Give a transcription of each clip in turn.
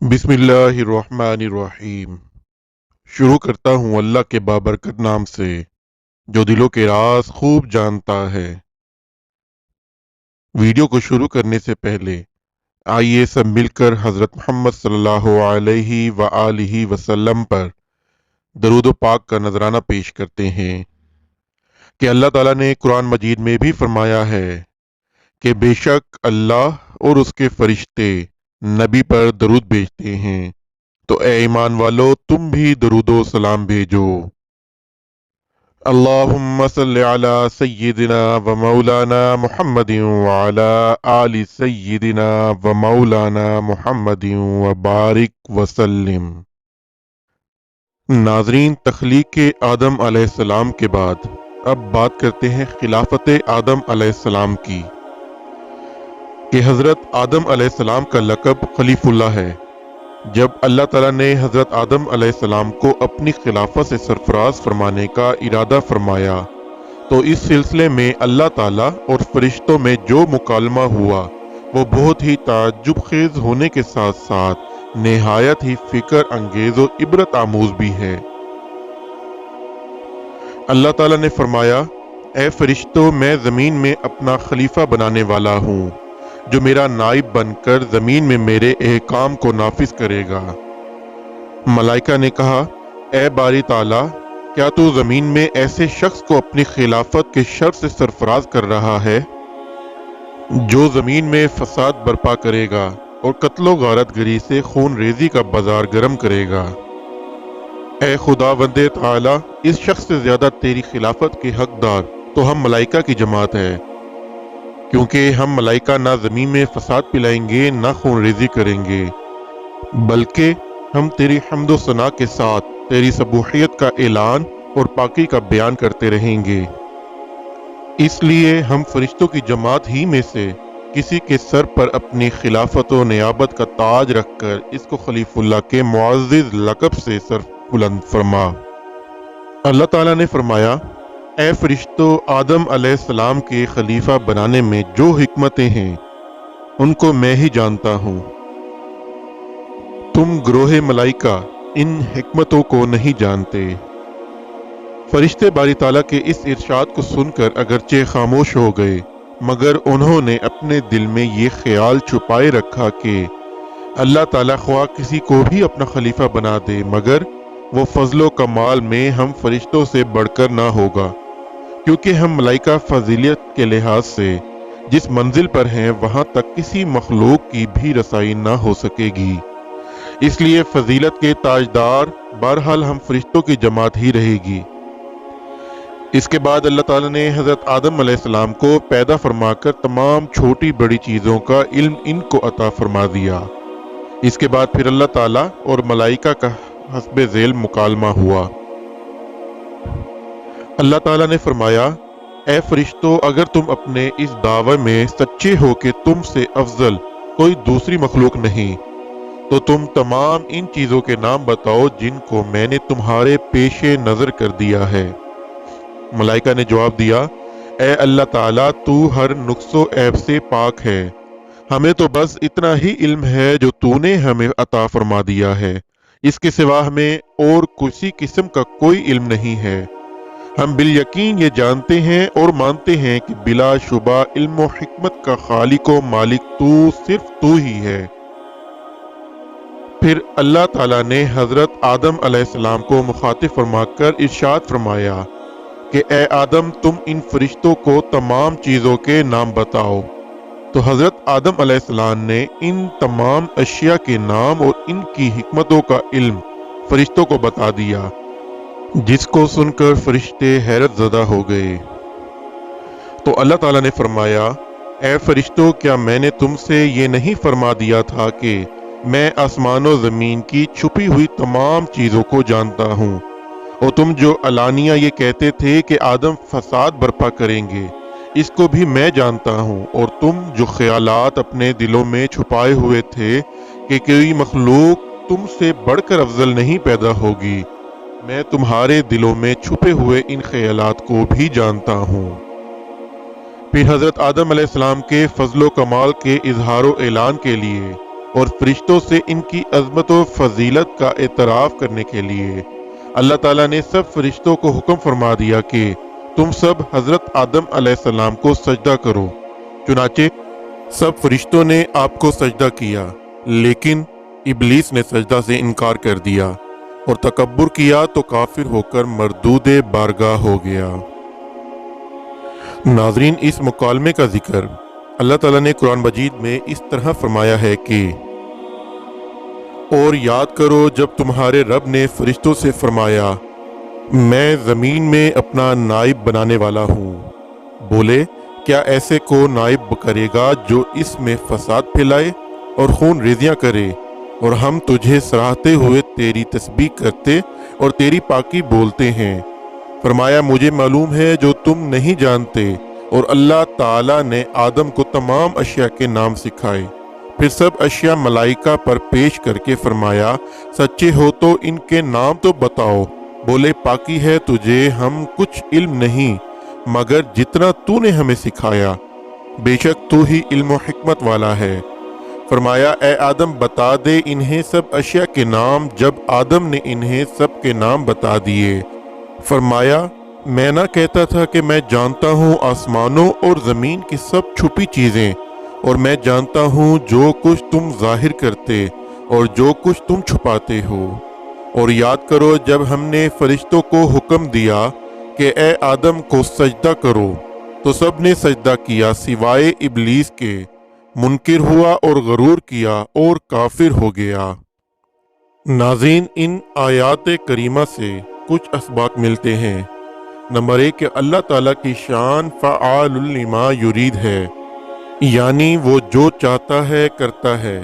बिस्मिल्लाहिर्रहमानिर्रहीम। शुरू करता हूँ अल्लाह के बाबरकत नाम से जो दिलों के राज खूब जानता है। वीडियो को शुरू करने से पहले आइए सब मिलकर हज़रत मोहम्मद सल्लल्लाहु अलैहि व आलिहि वसल्लम पर दरूद पाक का नजराना पेश करते हैं कि अल्लाह ताला ने कुरान मजीद में भी फरमाया है कि बेशक अल्लाह और उसके फरिश्ते नबी पर दरूद भेजते हैं, तो ए ईमान वालो तुम भी दरूदो सलाम भेजो। अल्लाहुम्मा सल्लि अला सय्यिदिना व मौलाना मुहम्मदिन व अला आलि सय्यिदिना व मौलाना मुहम्मदिन व बारिक व सल्लिम। नाजरीन, तख्लीक के आदम अलैहिस्सलाम के बाद अब बात करते हैं खिलाफत आदम अलैहिस्सलाम की कि हज़रत आदम अलैहिस्सलाम का लक़ब खलीफुल्लाह है। जब अल्लाह ताला ने हज़रत आदम अलैहिस्सलाम को अपनी खिलाफत से सरफराज फरमाने का इरादा फरमाया तो इस सिलसिले में अल्लाह ताला और फरिश्तों में जो मुकालमा हुआ वो बहुत ही ताज्जुब खेज होने के साथ साथ निहायत ही फिक्र अंगेज और इबरत आमूज भी है। अल्लाह ताला ने फरमाया, ए फरिश्तों, मैं ज़मीन में अपना खलीफा बनाने वाला हूँ जो मेरा नाइब बनकर ज़मीन में मेरे एहकाम को नाफिज करेगा। मलाइका ने कहा, ए बारी ताला, क्या तू ज़मीन में ऐसे शख्स को अपनी खिलाफत के शर्फ से सरफराज कर रहा है जो ज़मीन में फसाद बर्पा करेगा और कत्लो गारतगरी से खून रेजी का बाजार गर्म करेगा। ए खुदावंदे ताला, इस शख्स से ज़्यादा तेरी खिलाफत के हकदार तो हम मलाइका की जमात है, क्योंकि हम मलाइका ना ज़मीन में फसाद पिलाएंगे ना खून रेजी करेंगे, बल्कि हम तेरी हम्दो सना के साथ तेरी सबूहियत का ऐलान और पाकी का बयान करते रहेंगे। इसलिए हम फरिश्तों की जमात ही में से किसी के सर पर अपनी खिलाफत व नियाबत का ताज रखकर इसको खलीफुल्लाह के मुअज़्ज़िज़ लक़ब से सर बुलंद फरमा। अल्लाह ताला ने फरमाया, ए फरिश्तों, आदम अलैहिस्सलाम के खलीफा बनाने में जो हिकमतें हैं उनको मैं ही जानता हूँ। तुम ग्रोहे मलाइका इन हिकमतों को नहीं जानते। फरिश्ते बारी ताला के इस इरशाद को सुनकर अगरचे खामोश हो गए, मगर उन्होंने अपने दिल में ये ख्याल छुपाए रखा कि अल्लाह ताला ख्वाह किसी को भी अपना खलीफा बना दे, मगर वो फजलो कमाल में हम फरिश्तों से बढ़कर ना होगा, क्योंकि हम मलाइका फजीलियत के लिहाज से जिस मंजिल पर हैं वहां तक किसी मखलूक की भी रसाई ना हो सकेगी। इसलिए फजीलत के ताजदार बहरहाल हम फरिश्तों की जमात ही रहेगी। इसके बाद अल्लाह ताला ने हज़रत आदम अलैहिस्सलाम को पैदा फरमाकर तमाम छोटी बड़ी चीज़ों का इल्म इनको अता फरमा दिया। इसके बाद फिर अल्लाह ताला और मलाइका का हस्बे ज़ेल मुकालमा हुआ। अल्लाह ताला ने फरमाया, ए फरिश्तों, अगर तुम अपने इस दावे में सच्चे हो कि तुमसे अफजल कोई दूसरी मखलूक नहीं, तो तुम तमाम इन चीज़ों के नाम बताओ जिनको मैंने तुम्हारे पेशे नज़र कर दिया है। मलाइका ने जवाब दिया, ए अल्लाह ताला, तू हर नुक्सो ऐब से पाक है। हमें तो बस इतना ही इल्म है जो तूने हमें अता फरमा दिया है, इसके सिवा हमें और किसी किस्म का कोई इल्म नहीं है। हम बिल यकीन ये जानते हैं और मानते हैं कि बिला शुबा इल्म व हिकमत का खालिक व मालिक तू, सिर्फ तू ही है। फिर अल्लाह ताला ने हजरत आदम अलैहिस्सलाम को मुखातिब फरमाकर इरशाद फरमाया कि ए आदम, तुम इन फरिश्तों को तमाम चीज़ों के नाम बताओ। तो हजरत आदम अलैहिस्सलाम ने इन तमाम अशिया के नाम और इनकी हिकमतों का इल्म फरिश्तों को बता दिया, जिसको सुनकर फरिश्ते हैरत ज़दा हो गए। तो अल्लाह ताला ने फरमाया, ए फरिश्तों, क्या मैंने तुमसे ये नहीं फरमा दिया था कि मैं आसमानों ज़मीन की छुपी हुई तमाम चीज़ों को जानता हूँ? और तुम जो अलानिया ये कहते थे कि आदम फसाद बर्पा करेंगे, इसको भी मैं जानता हूँ। और तुम जो ख्यालात अपने दिलों में छुपाए हुए थे कि कोई मखलूक तुमसे बढ़कर अफजल नहीं पैदा होगी, मैं तुम्हारे दिलों में छुपे हुए इन ख्यालात को भी जानता हूँ। फिर हज़रत आदम अलैहिस्सलाम के फजलो कमाल के इजहार ऐलान के लिए اور فرشتوں سے ان کی عظمت و فضیلت کا اعتراف کرنے کے لیے اللہ تعالیٰ نے سب فرشتوں کو حکم فرما دیا کہ تم سب حضرت آدم علیہ السلام کو سجدہ کرو۔ چنانچہ سب فرشتوں نے آپ کو سجدہ کیا، لیکن ابلیس نے سجدہ سے انکار کر دیا اور تکبر کیا تو کافر ہو کر مردود بارگاہ ہو گیا۔ ناظرین، اس مکالمے کا ذکر اللہ تعالیٰ نے قرآن مجید میں اس طرح فرمایا ہے کہ اور یاد کرو جب تمہارے رب نے فرشتوں سے فرمایا میں زمین میں اپنا نائب بنانے والا ہوں، بولے کیا ایسے کو نائب کرے گا جو اس میں فساد پھیلائے اور خون ریزیاں کرے، اور ہم تجھے سراہتے ہوئے تیری تسبیح کرتے اور تیری پاکی بولتے ہیں۔ فرمایا مجھے معلوم ہے جو تم نہیں جانتے، اور اللہ تعالیٰ نے آدم کو تمام اشیاء کے نام سکھائے، پھر سب اشیاء ملائکہ پر پیش کر کے فرمایا سچے ہو تو ان کے نام تو بتاؤ، بولے پاکی ہے تجھے ہم کچھ علم نہیں مگر جتنا تو نے ہمیں سکھایا، بے شک تو ہی علم و حکمت والا ہے۔ فرمایا اے آدم بتا دے انہیں سب اشیاء کے نام، جب آدم نے انہیں سب کے نام بتا دیے، فرمایا میں نہ کہتا تھا کہ میں جانتا ہوں آسمانوں اور زمین کی سب چھپی چیزیں، اور میں جانتا ہوں جو کچھ تم ظاہر کرتے اور جو کچھ تم چھپاتے ہو۔ اور یاد کرو جب ہم نے فرشتوں کو حکم دیا کہ اے آدم کو سجدہ کرو تو سب نے سجدہ کیا سوائے ابلیس کے، منکر ہوا اور غرور کیا اور کافر ہو گیا۔ ناظرین، ان آیات کریمہ سے کچھ اسباق ملتے ہیں۔ نمبر 1 کہ اللہ تعالیٰ کی شان فعال لما یرید ہے، یعنی وہ جو چاہتا ہے کرتا ہے،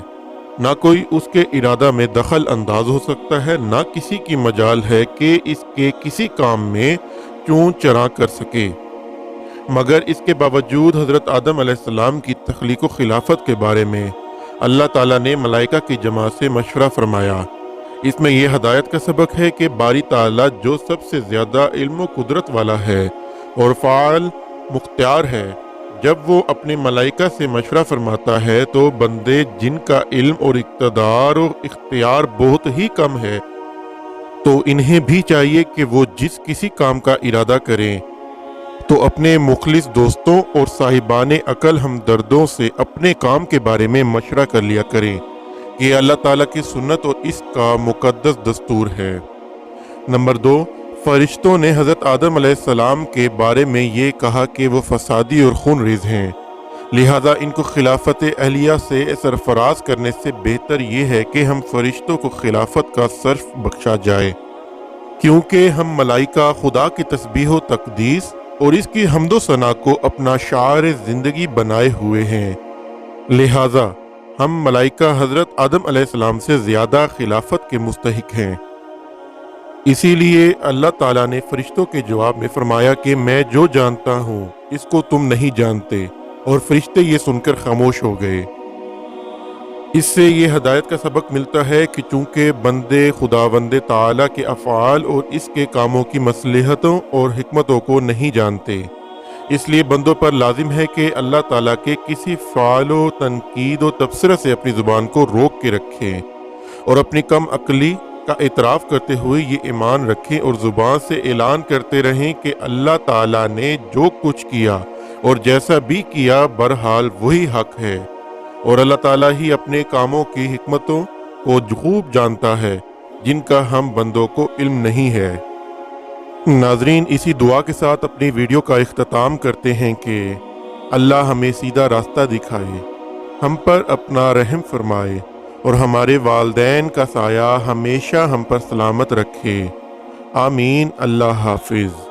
نہ کوئی اس کے ارادہ میں دخل انداز ہو سکتا ہے، نہ کسی کی مجال ہے کہ اس کے کسی کام میں چون چرا کر سکے۔ مگر اس کے باوجود حضرت آدم علیہ السلام کی تخلیق و خلافت کے بارے میں اللہ تعالیٰ نے ملائکہ کی جماعت سے مشورہ فرمایا۔ اس میں یہ ہدایت کا سبق ہے کہ باری تعالیٰ جو سب سے زیادہ علم و قدرت والا ہے اور فعال مختار ہے، جب وہ اپنے ملائکہ سے مشورہ فرماتا ہے تو بندے جن کا علم اور اقتدار و اختیار بہت ہی کم ہے تو انہیں بھی چاہیے کہ وہ جس کسی کام کا ارادہ کریں تو اپنے مخلص دوستوں اور صاحبان عقل ہمدردوں سے اپنے کام کے بارے میں مشورہ کر لیا کریں، یہ اللہ تعالیٰ کی سنت اور اس کا مقدس دستور ہے۔ نمبر 2، فرشتوں نے حضرت آدم علیہ السلام کے بارے میں یہ کہا کہ وہ فسادی اور خون ریز ہیں، لہذا ان کو خلافت اہلیہ سے سرفراز کرنے سے بہتر یہ ہے کہ ہم فرشتوں کو خلافت کا صرف بخشا جائے، کیونکہ ہم ملائکہ خدا کی تسبیح و تقدیس اور اس کی حمد و ثنا کو اپنا شعار زندگی بنائے ہوئے ہیں، لہذا ہم ملائکہ حضرت آدم علیہ السلام سے زیادہ خلافت کے مستحق ہیں۔ اسی لیے اللہ تعالیٰ نے فرشتوں کے جواب میں فرمایا کہ میں جو جانتا ہوں اس کو تم نہیں جانتے، اور فرشتے یہ سن کر خاموش ہو گئے۔ اس سے یہ ہدایت کا سبق ملتا ہے کہ چونکہ بندے خداوند تعالیٰ کے افعال اور اس کے کاموں کی مصلحتوں اور حکمتوں کو نہیں جانتے، اس لیے بندوں پر لازم ہے کہ اللہ تعالیٰ کے کسی فعل و تنقید و تبصرہ سے اپنی زبان کو روک کے رکھیں، اور اپنی کم عقلی کا اعتراف کرتے ہوئے یہ ایمان رکھیں اور زبان سے اعلان کرتے رہیں کہ اللہ تعالیٰ نے جو کچھ کیا اور جیسا بھی کیا بہرحال وہی حق ہے، اور اللہ تعالیٰ ہی اپنے کاموں کی حکمتوں کو خوب جانتا ہے جن کا ہم بندوں کو علم نہیں ہے۔ ناظرین، اسی دعا کے ساتھ اپنی ویڈیو کا اختتام کرتے ہیں کہ اللہ ہمیں سیدھا راستہ دکھائے، ہم پر اپنا رحم فرمائے اور ہمارے والدین کا سایہ ہمیشہ ہم پر سلامت رکھے۔ آمین۔ اللہ حافظ۔